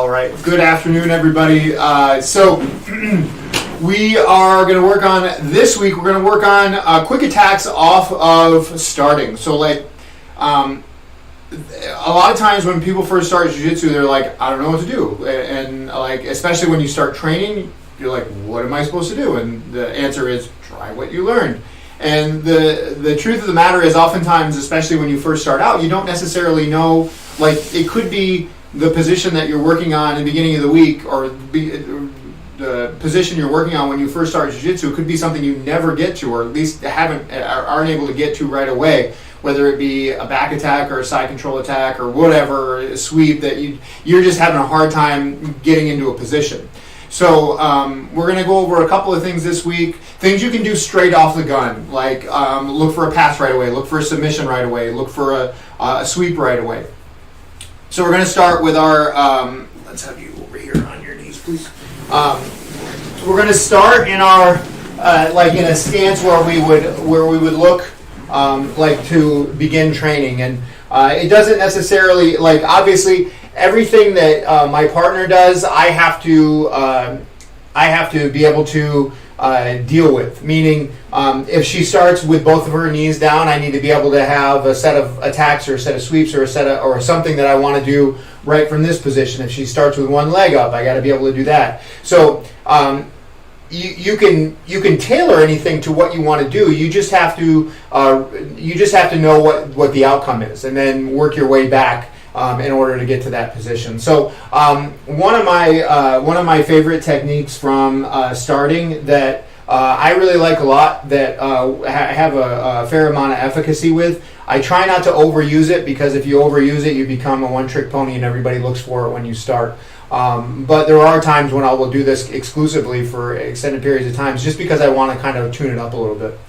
All right. Good afternoon, everybody. So we are going to work on this week. We're going to work on quick attacks off of starting. So like a lot of times when people first start jiu-jitsu, they're like, I don't know what to do, and like especially when you start training, you're like, what am I supposed to do? And the answer is try what you learned. And the truth of the matter is, oftentimes, especially when you first start out, you don't necessarily know. Like, it could be the position that you're working on in the beginning of the week, or the position you're working on when you first start jiu-jitsu. It could be something you never get to, or at least aren't able to get to right away. Whether it be a back attack or a side control attack or whatever, a sweep that you're just having a hard time getting into a position. So we're going to go over a couple of things this week. Things you can do straight off the gun, like look for a pass right away, look for a submission right away, look for a sweep right away. So we're going to start with our, let's have you over here on your knees, please. We're going to start in our, like in a stance where we would look like to begin training. And it doesn't necessarily, like obviously, everything that my partner does, I have to be able to deal with. Meaning, if she starts with both of her knees down, I need to be able to have a set of attacks or a set of sweeps or or something that I want to do right from this position. If she starts with one leg up, I got to be able to do that. So you can tailor anything to what you want to do. You just have to know what the outcome is, and then work your way back in order to get to that position. So one of my favorite techniques from starting that I really like a lot, that have a fair amount of efficacy with. I try not to overuse it, because if you overuse it, you become a one-trick pony and everybody looks for it when you start. But there are times when I will do this exclusively for extended periods of time, just because I want to kind of tune it up a little bit.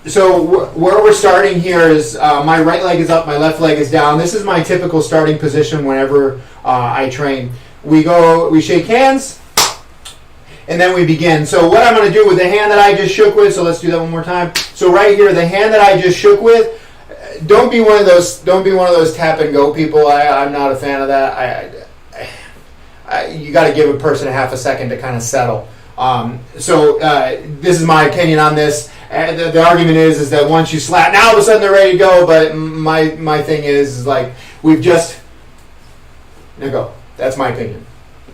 So where we're starting here is my right leg is up, my left leg is down. This is my typical starting position whenever I train. We shake hands, and then we begin. So what I'm going to do with the hand that I just shook with, so let's do that one more time. So right here, the hand that I just shook with, don't be one of those tap and go people. I'm not a fan of that. You got to give a person a half a second to kind of settle. So this is my opinion on this. The argument is that once you slap, now all of a sudden they're ready to go. But my thing is like we've just now go. That's my opinion.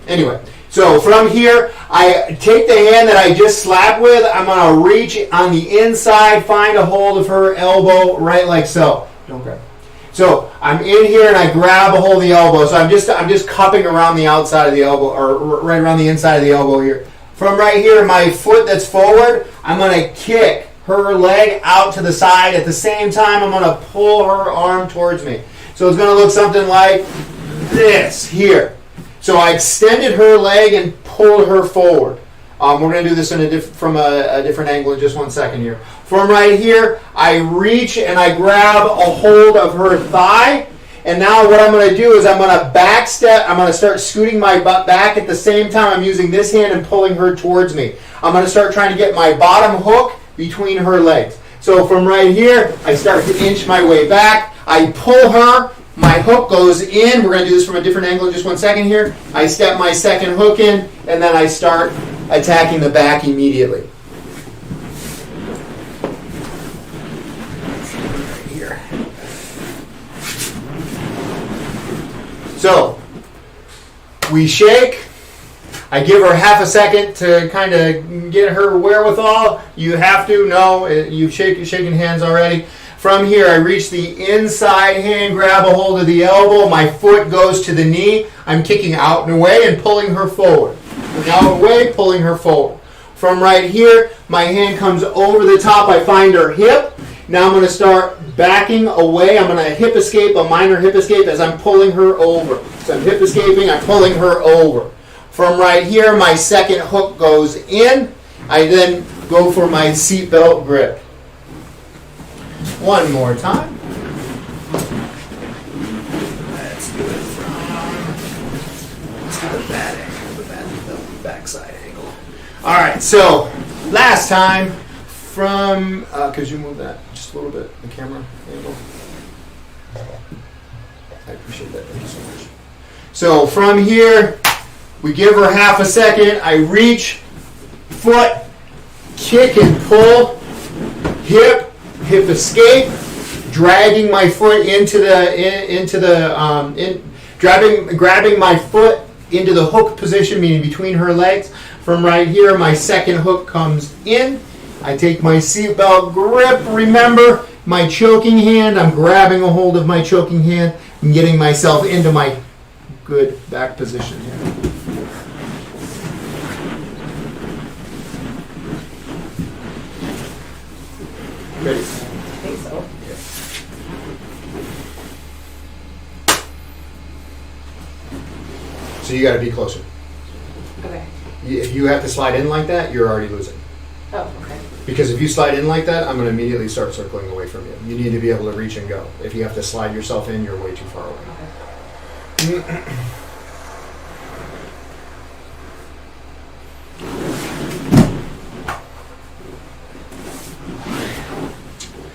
Anyway, so from here, I take the hand that I just slapped with. I'm gonna reach on the inside, find a hold of her elbow, right like so. Don't grab. So I'm in here and I grab a hold of the elbow. So I'm just cupping around the outside of the elbow, or right around the inside of the elbow here. From right here, my foot that's forward, I'm going to kick her leg out to the side. At the same time, I'm going to pull her arm towards me. So it's going to look something like this here. So I extended her leg and pulled her forward. We're going to do this from a different angle in just 1 second here. From right here, I reach and I grab a hold of her thigh. And now what I'm going to do is I'm going to back step. I'm going to start scooting my butt back. At the same time, I'm using this hand and pulling her towards me. I'm going to start trying to get my bottom hook between her legs. So from right here, I start to inch my way back. I pull her. My hook goes in. We're going to do this from a different angle in just 1 second here. I step my second hook in, and then I start attacking the back immediately. So, we shake. I give her half a second to kind of get her wherewithal. You have to. No, you've shaken hands already. From here, I reach the inside hand, grab a hold of the elbow. My foot goes to the knee. I'm kicking out and away and pulling her forward. Out and away, pulling her forward. From right here, my hand comes over the top. I find her hip. Now I'm going to start backing away. I'm going to hip escape, a minor hip escape, as I'm pulling her over. So I'm hip escaping, I'm pulling her over. From right here, my second hook goes in. I then go for my seatbelt grip. One more time. Let's do it from the bad angle, the backside angle. All right, so last time from, could you move that just a little bit, the camera angle? I appreciate that. Thank you so much. So from here, we give her half a second. I reach, foot, kick and pull, hip escape, dragging my foot grabbing my foot into the hook position, meaning between her legs. From right here, my second hook comes in. I take my seatbelt grip. Remember, my choking hand, I'm grabbing a hold of my choking hand and getting myself into my good back position here. Ready? I think so. So you got to be closer. Okay. If you have to slide in like that, you're already losing. Oh, okay. Because if you slide in like that, I'm going to immediately start circling away from you. You need to be able to reach and go. If you have to slide yourself in, you're way too far away. Okay.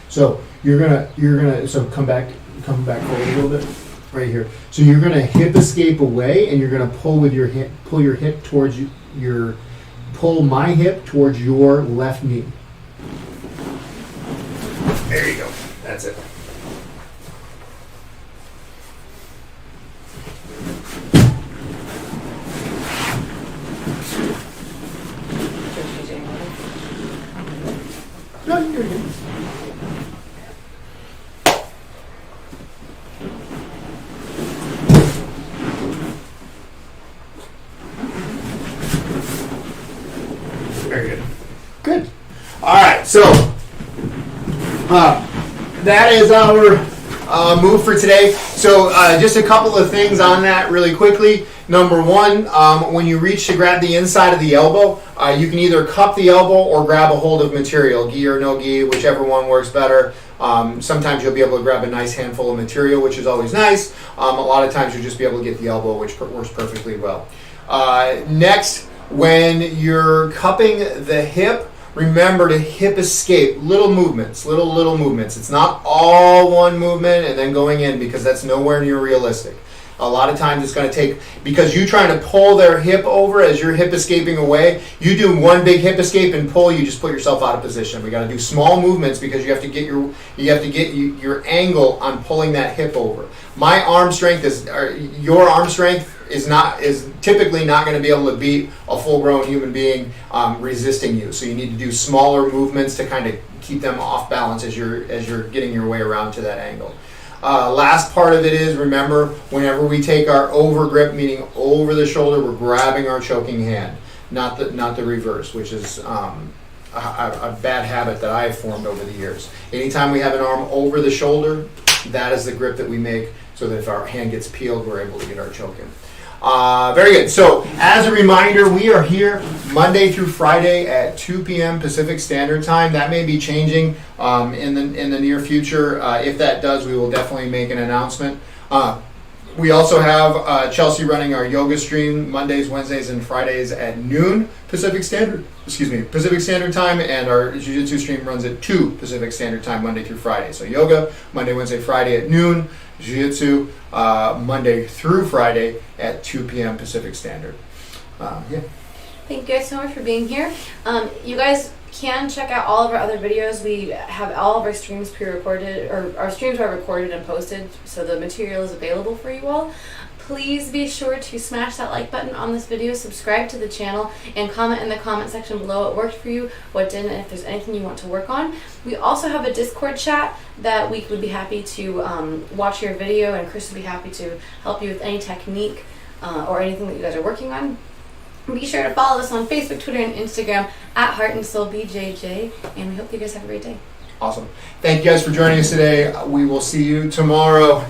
So so come back forward a little bit, right here. So you're gonna hip escape away, and you're gonna pull with your hip, pull your hip towards pull my hip towards your left knee. There you go. That's it. No, you're good. Very good. Good. All right, so that is our move for today. So just a couple of things on that really quickly. Number one, when you reach to grab the inside of the elbow, you can either cup the elbow or grab a hold of material, gi or no gi, whichever one works better. Sometimes you'll be able to grab a nice handful of material, which is always nice. A lot of times you'll just be able to get the elbow, which works perfectly well. Next, when you're cupping the hip, remember to hip escape. Little movements. It's not all one movement and then going in, because that's nowhere near realistic. A lot of times it's going to take, because you're trying to pull their hip over as you're hip escaping away, you do one big hip escape and pull, you just put yourself out of position. We got to do small movements because you have to get your angle on pulling that hip over. My arm strength your arm strength is typically not going to be able to beat a full-grown human being resisting you. So you need to do smaller movements to kind of keep them off balance as you're getting your way around to that angle. Last part of it is, remember, whenever we take our over grip, meaning over the shoulder, we're grabbing our choking hand, not the reverse, which is a bad habit that I've formed over the years. Anytime we have an arm over the shoulder, that is the grip that we make, so that if our hand gets peeled, we're able to get our choke in. Very good. So, as a reminder, we are here Monday through Friday at 2 p.m. Pacific Standard Time. That may be changing in the near future. If that does, we will definitely make an announcement. We also have Chelsea running our yoga stream Mondays, Wednesdays, and Fridays at noon Pacific Standard Time, and our Jiu-Jitsu stream runs at 2 Pacific Standard Time Monday through Friday. So yoga Monday, Wednesday, Friday at noon. Jiu-Jitsu Monday through Friday at 2 p.m. Pacific Standard. Yeah. Thank you guys so much for being here. You guys can check out all of our other videos. We have all of our streams pre-recorded, or our streams are recorded and posted, so the material is available for you all. Please be sure to smash that like button on this video, subscribe to the channel, and comment in the comment section below what worked for you, what didn't, and if there's anything you want to work on. We also have a Discord chat that we would be happy to watch your video, and Chris would be happy to help you with any technique or anything that you guys are working on. Be sure to follow us on Facebook, Twitter, and Instagram at Heart and Soul BJJ, and we hope you guys have a great day. Awesome. Thank you guys for joining us today. We will see you tomorrow.